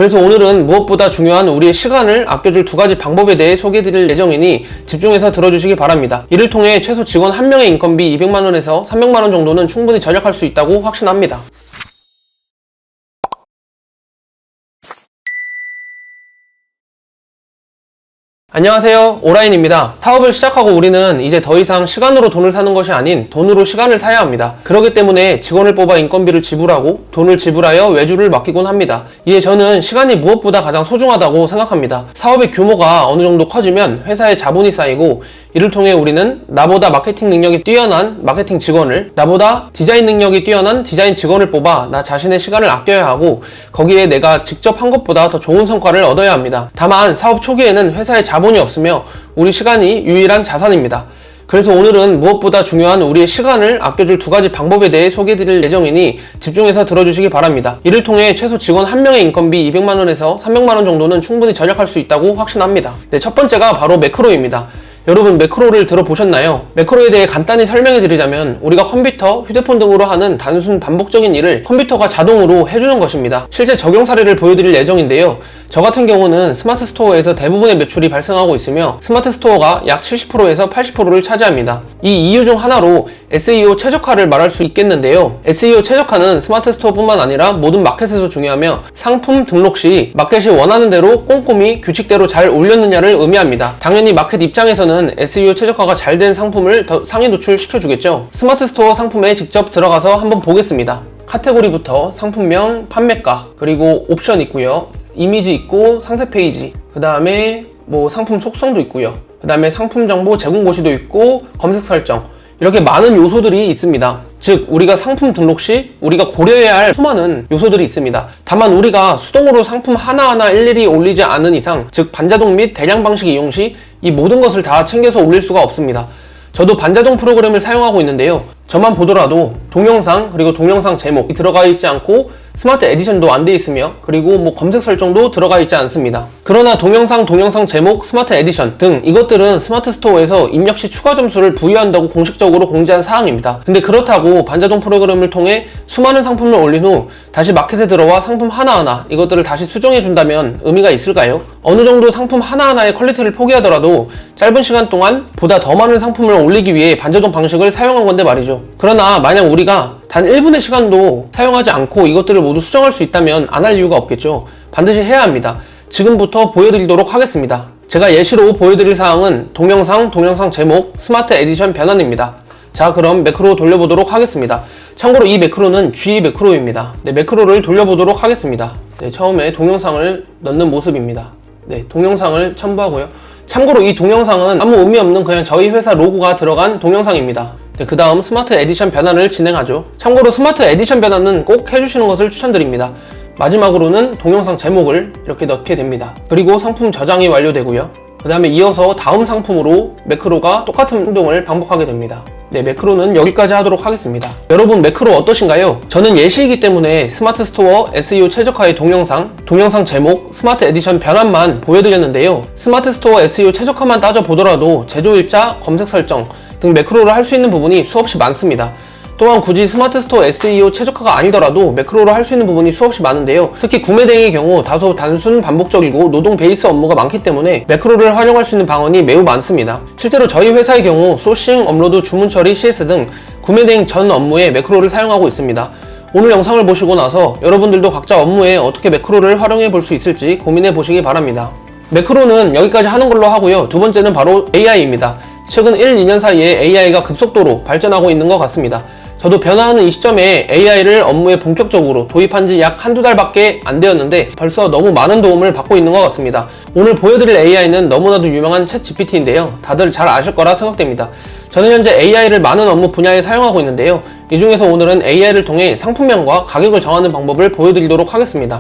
그래서 오늘은 무엇보다 중요한 우리의 시간을 아껴줄 두 가지 방법에 대해 소개해드릴 예정이니 집중해서 들어주시기 바랍니다. 이를 통해 최소 직원 1명의 인건비 200만원에서 300만원 정도는 충분히 절약할 수 있다고 확신합니다. 안녕하세요, 오라인입니다. 사업을 시작하고 우리는 이제 더 이상 시간으로 돈을 사는 것이 아닌 돈으로 시간을 사야 합니다. 그렇기 때문에 직원을 뽑아 인건비를 지불하고 돈을 지불하여 외주를 맡기곤 합니다. 이에 저는 시간이 무엇보다 가장 소중하다고 생각합니다. 사업의 규모가 어느 정도 커지면 회사에 자본이 쌓이고 이를 통해 우리는 나보다 마케팅 능력이 뛰어난 마케팅 직원을, 나보다 디자인 능력이 뛰어난 디자인 직원을 뽑아 나 자신의 시간을 아껴야 하고 거기에 내가 직접 한 것보다 더 좋은 성과를 얻어야 합니다. 다만 사업 초기에는 회사에 자본이 없으며 우리 시간이 유일한 자산입니다. 그래서 오늘은 무엇보다 중요한 우리의 시간을 아껴줄 두 가지 방법에 대해 소개해드릴 예정이니 집중해서 들어주시기 바랍니다. 이를 통해 최소 직원 1명의 인건비 200만원에서 300만원 정도는 충분히 절약할 수 있다고 확신합니다. 첫 번째가 바로 매크로입니다. 여러분 매크로를 들어보셨나요? 매크로에 대해 간단히 설명해 드리자면 우리가 컴퓨터, 휴대폰 등으로 하는 단순 반복적인 일을 컴퓨터가 자동으로 해주는 것입니다. 실제 적용 사례를 보여드릴 예정인데요. 저 같은 경우는 스마트 스토어에서 대부분의 매출이 발생하고 있으며 스마트 스토어가 약 70%에서 80%를 차지합니다. 이 이유 중 하나로 SEO 최적화를 말할 수 있겠는데요. SEO 최적화는 스마트 스토어뿐만 아니라 모든 마켓에서 중요하며 상품 등록 시 마켓이 원하는 대로 꼼꼼히 규칙대로 잘 올렸느냐를 의미합니다. 당연히 마켓 입장에서는 SEO 최적화가 잘 된 상품을 더 상위 노출시켜주겠죠. 스마트 스토어 상품에 직접 들어가서 한번 보겠습니다. 카테고리부터 상품명, 판매가, 그리고 옵션 있고요. 이미지 있고 상세 페이지, 그 다음에 상품 속성도 있고요. 그 다음에 상품 정보 제공 고시도 있고 검색 설정, 이렇게 많은 요소들이 있습니다. 즉 우리가 상품 등록 시 우리가 고려해야 할 수많은 요소들이 있습니다. 다만 우리가 수동으로 상품 하나하나 일일이 올리지 않은 이상, 즉 반자동 및 대량 방식 이용 시 이 모든 것을 다 챙겨서 올릴 수가 없습니다. 저도 반자동 프로그램을 사용하고 있는데요. 저만 보더라도 동영상 그리고 동영상 제목이 들어가 있지 않고 스마트 에디션도 안 돼 있으며 그리고 검색 설정도 들어가 있지 않습니다. 그러나 동영상 제목, 스마트 에디션 등 이것들은 스마트 스토어에서 입력 시 추가 점수를 부여한다고 공식적으로 공지한 사항입니다. 근데 그렇다고 반자동 프로그램을 통해 수많은 상품을 올린 후 다시 마켓에 들어와 상품 하나하나 이것들을 다시 수정해 준다면 의미가 있을까요? 어느 정도 상품 하나하나의 퀄리티를 포기하더라도 짧은 시간 동안 보다 더 많은 상품을 올리기 위해 반자동 방식을 사용한 건데 말이죠. 그러나 만약 우리가 단 1분의 시간도 사용하지 않고 이것들을 모두 수정할 수 있다면 안 할 이유가 없겠죠. 반드시 해야 합니다. 지금부터 보여드리도록 하겠습니다. 제가 예시로 보여드릴 사항은 동영상 제목, 스마트 에디션 변환입니다. 자, 그럼 매크로 돌려보도록 하겠습니다. 참고로 이 매크로는 G 매크로입니다. 매크로를 돌려보도록 하겠습니다. 처음에 동영상을 넣는 모습입니다. 동영상을 첨부하고요. 참고로 이 동영상은 아무 의미 없는 그냥 저희 회사 로고가 들어간 동영상입니다. 그 다음 스마트 에디션 변환을 진행하죠. 참고로 스마트 에디션 변환은 꼭 해주시는 것을 추천드립니다. 마지막으로는 동영상 제목을 이렇게 넣게 됩니다. 그리고 상품 저장이 완료되고요. 그 다음에 이어서 다음 상품으로 매크로가 똑같은 행동을 반복하게 됩니다. 매크로는 여기까지 하도록 하겠습니다. 여러분 매크로 어떠신가요? 저는 예시이기 때문에 스마트 스토어 SEO 최적화의 동영상 제목, 스마트 에디션 변환만 보여드렸는데요. 스마트 스토어 SEO 최적화만 따져보더라도 제조일자, 검색 설정 등 매크로를 할 수 있는 부분이 수없이 많습니다. 또한 굳이 스마트 스토어 SEO 최적화가 아니더라도 매크로로 할 수 있는 부분이 수없이 많은데요. 특히 구매 대행의 경우 다소 단순 반복적이고 노동 베이스 업무가 많기 때문에 매크로를 활용할 수 있는 방언이 매우 많습니다. 실제로 저희 회사의 경우 소싱, 업로드, 주문 처리, CS 등 구매 대행 전 업무에 매크로를 사용하고 있습니다. 오늘 영상을 보시고 나서 여러분들도 각자 업무에 어떻게 매크로를 활용해 볼 수 있을지 고민해 보시기 바랍니다. 매크로는 여기까지 하는 걸로 하고요. 두 번째는 바로 AI입니다. 최근 1, 2년 사이에 AI가 급속도로 발전하고 있는 것 같습니다. 저도 변화하는 이 시점에 AI를 업무에 본격적으로 도입한 지 약 한두 달밖에 안 되었는데 벌써 너무 많은 도움을 받고 있는 것 같습니다. 오늘 보여드릴 AI는 너무나도 유명한 챗GPT인데요. 다들 잘 아실 거라 생각됩니다. 저는 현재 AI를 많은 업무 분야에 사용하고 있는데요. 이 중에서 오늘은 AI를 통해 상품명과 가격을 정하는 방법을 보여드리도록 하겠습니다.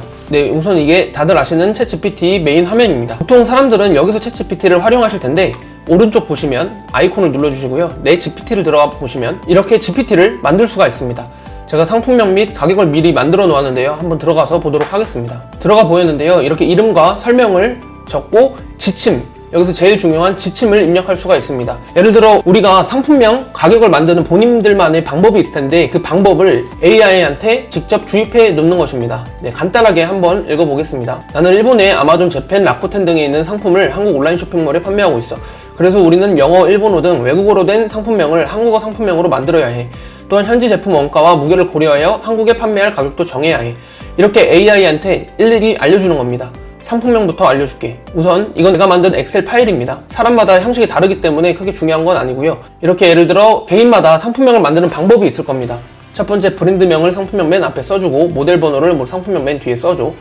우선 이게 다들 아시는 챗GPT 메인 화면입니다. 보통 사람들은 여기서 챗GPT를 활용하실 텐데 오른쪽 보시면 아이콘을 눌러주시고요. 내 GPT를 들어가 보시면 이렇게 GPT를 만들 수가 있습니다. 제가 상품명 및 가격을 미리 만들어 놓았는데요. 한번 들어가서 보도록 하겠습니다. 들어가 보였는데요. 이렇게 이름과 설명을 적고 지침, 여기서 제일 중요한 지침을 입력할 수가 있습니다. 예를 들어 우리가 상품명 가격을 만드는 본인들만의 방법이 있을 텐데 그 방법을 AI한테 직접 주입해 놓는 것입니다. 네, 간단하게 한번 읽어보겠습니다. 나는 일본의 아마존 재팬, 라쿠텐 등에 있는 상품을 한국 온라인 쇼핑몰에 판매하고 있어. 그래서 우리는 영어, 일본어 등 외국어로 된 상품명을 한국어 상품명으로 만들어야 해. 또한 현지 제품 원가와 무게를 고려하여 한국에 판매할 가격도 정해야 해. 이렇게 AI한테 일일이 알려주는 겁니다. 상품명부터 알려줄게. 우선 이건 내가 만든 엑셀 파일입니다. 사람마다 형식이 다르기 때문에 크게 중요한 건 아니고요. 이렇게 예를 들어 개인마다 상품명을 만드는 방법이 있을 겁니다. 첫 번째, 브랜드명을 상품명 맨 앞에 써주고 모델 번호를 상품명 맨 뒤에 써줘.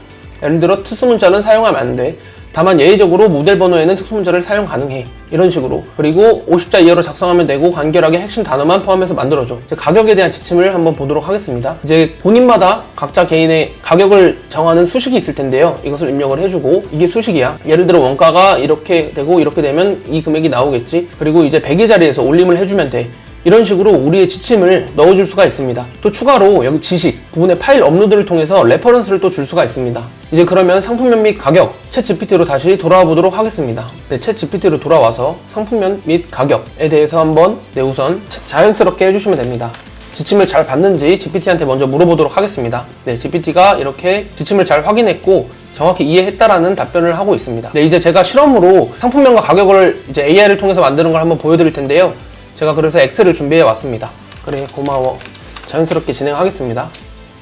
예를 들어 특수문자는 사용하면 안 돼. 다만 예외적으로 모델 번호에는 특수문자를 사용 가능해. 이런 식으로. 그리고 50자 이하로 작성하면 되고 간결하게 핵심 단어만 포함해서 만들어줘. 이제 가격에 대한 지침을 한번 보도록 하겠습니다. 이제 본인마다 각자 개인의 가격을 정하는 수식이 있을 텐데요. 이것을 입력을 해주고, 이게 수식이야. 예를 들어 원가가 이렇게 되고 이렇게 되면 이 금액이 나오겠지. 그리고 이제 100의 자리에서 올림을 해주면 돼. 이런 식으로 우리의 지침을 넣어줄 수가 있습니다. 또 추가로 여기 지식 부분의 파일 업로드를 통해서 레퍼런스를 또 줄 수가 있습니다. 이제 그러면 상품명 및 가격, 챗GPT로 다시 돌아와 보도록 하겠습니다. 네, 챗GPT로 돌아와서 상품명 및 가격에 대해서 한번 우선 자연스럽게 해주시면 됩니다. 지침을 잘 봤는지 GPT한테 먼저 물어보도록 하겠습니다. 네, GPT가 이렇게 지침을 잘 확인했고 정확히 이해했다라는 답변을 하고 있습니다. 네, 이제 제가 실험으로 상품명과 가격을 이제 AI를 통해서 만드는 걸 한번 보여드릴 텐데요. 제가 그래서 엑셀을 준비해 왔습니다. 그래, 고마워. 자연스럽게 진행하겠습니다.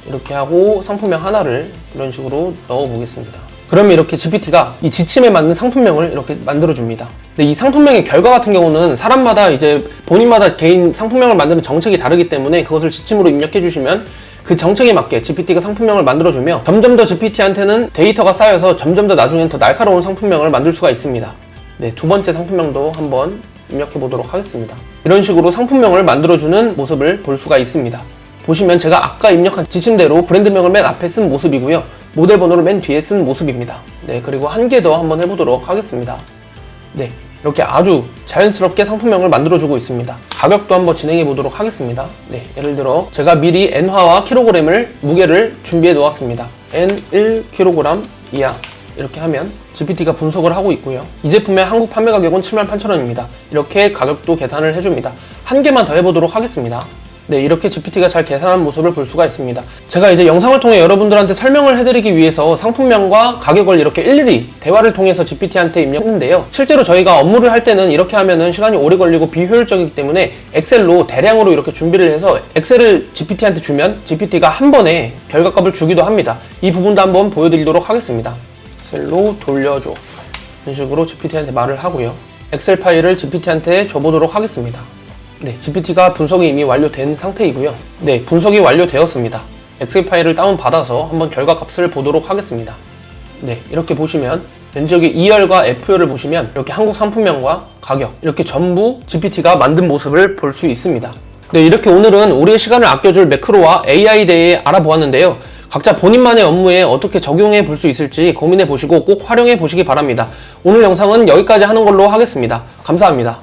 이렇게 하고 상품명 하나를 이런 식으로 넣어 보겠습니다. 그러면 이렇게 GPT가 이 지침에 맞는 상품명을 이렇게 만들어 줍니다. 근데 이 상품명의 결과 같은 경우는 사람마다 이제 본인마다 개인 상품명을 만드는 정책이 다르기 때문에 그것을 지침으로 입력해 주시면 그 정책에 맞게 GPT가 상품명을 만들어주며 점점 더 GPT한테는 데이터가 쌓여서 점점 더 나중엔 더 날카로운 상품명을 만들 수가 있습니다. 네, 두 번째 상품명도 한번 입력해 보도록 하겠습니다. 이런 식으로 상품명을 만들어주는 모습을 볼 수가 있습니다. 보시면 제가 아까 입력한 지침대로 브랜드명을 맨 앞에 쓴 모습이고요. 모델 번호를 맨 뒤에 쓴 모습입니다. 네, 그리고 한 개 더 한번 해보도록 하겠습니다. 네, 이렇게 아주 자연스럽게 상품명을 만들어주고 있습니다. 가격도 한번 진행해 보도록 하겠습니다. 네, 예를 들어 제가 미리 N화와 킬로그램을 무게를 준비해 놓았습니다. N 1kg 이하 이렇게 하면 GPT가 분석을 하고 있고요. 이 제품의 한국 판매 가격은 78,000원입니다. 이렇게 가격도 계산을 해줍니다. 한 개만 더 해보도록 하겠습니다. 네, 이렇게 GPT가 잘 계산한 모습을 볼 수가 있습니다. 제가 이제 영상을 통해 여러분들한테 설명을 해드리기 위해서 상품명과 가격을 이렇게 일일이 대화를 통해서 GPT한테 입력했는데요. 실제로 저희가 업무를 할 때는 이렇게 하면은 시간이 오래 걸리고 비효율적이기 때문에 엑셀로 대량으로 이렇게 준비를 해서 엑셀을 GPT한테 주면 GPT가 한 번에 결과값을 주기도 합니다. 이 부분도 한번 보여드리도록 하겠습니다. 엑셀로 돌려줘. 이런 식으로 GPT한테 말을 하고요. 엑셀 파일을 GPT한테 줘보도록 하겠습니다. 네, GPT가 분석이 이미 완료된 상태이고요. 네, 분석이 완료되었습니다. 엑셀 파일을 다운받아서 한번 결과값을 보도록 하겠습니다. 네, 이렇게 보시면 면적의 E열과 F열을 보시면 이렇게 한국 상품명과 가격 이렇게 전부 GPT가 만든 모습을 볼 수 있습니다. 네, 이렇게 오늘은 우리의 시간을 아껴줄 매크로와 AI에 대해 알아보았는데요. 각자 본인만의 업무에 어떻게 적용해 볼 수 있을지 고민해 보시고 꼭 활용해 보시기 바랍니다. 오늘 영상은 여기까지 하는 걸로 하겠습니다. 감사합니다.